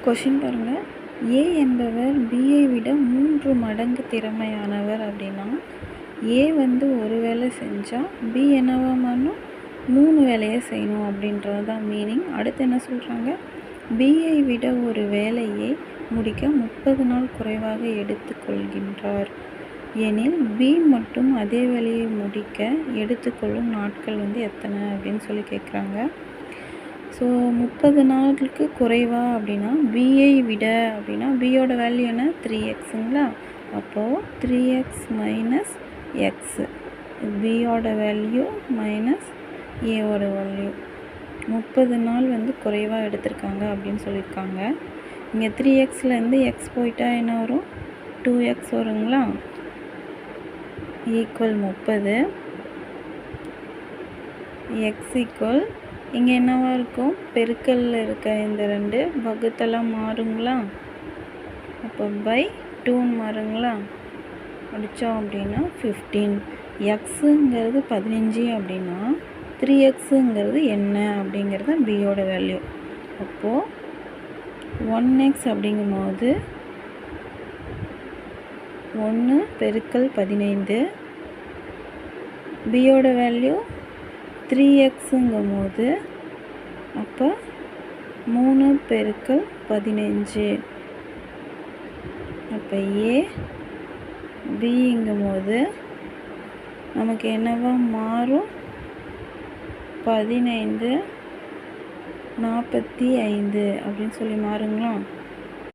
Question பாருங்கள். ஏ என்பவர் பியை விட 3 மடங்கு திறமையானவர் அப்படின்னா ஏ ஒரு வேலை செஞ்சால் பி என்னவா மாறணும், 3 வேலையை செய்யணும் அப்படின்றது தான் மீனிங். அடுத்து என்ன சொல்கிறாங்க, பியை விட ஒரு வேலையை முடிக்க 30 நாள் குறைவாக எடுத்துக்கொள்கின்றார் எனில் பி மட்டும் அதே வேலையை முடிக்க எடுத்துக்கொள்ளும் நாட்கள் எத்தனை அப்படின்னு சொல்லி கேட்குறாங்க. ஸோ 30 நாளுக்கு குறைவா அப்படின்னா பியை விட அப்படின்னா பியோட வேல்யூ என்ன, 3xங்களா. அப்போது 3x மைனஸ் எக்ஸு, பியோட வேல்யூ மைனஸ் ஏவோட வேல்யூ 30 நாள் குறைவாக எடுத்திருக்காங்க அப்படின்னு சொல்லியிருக்காங்க. இங்கே 3xலேருந்து எக்ஸ் போயிட்டா என்ன வரும், 2x வருங்களா, ஈக்குவல் 30. எக்ஸ் ஈக்குவல் இங்கே என்னவா இருக்கும், பெருக்கல்ல இருக்க இந்த 2 வகுத்தெல்லாம் மாறுங்களா, அப்போ பை 2ன்னு மாறுங்களா. அடித்தோம் அப்படின்னா 15. எக்ஸுங்கிறது 15 அப்படின்னா 3xங்கிறது என்ன அப்படிங்கிறது பியோட வேல்யூ. அப்போது 1x அப்படிங்கும்போது 1 பெருக்கல் 15, பியோட வேல்யூ 3xங்கும் போது அப்போ 3 பெருக்கல் 15. அப்போ ஏ பிங்கும் போது நமக்கு என்னவா மாறும், 15 45 அப்படின்னு சொல்லி மாறுங்களா.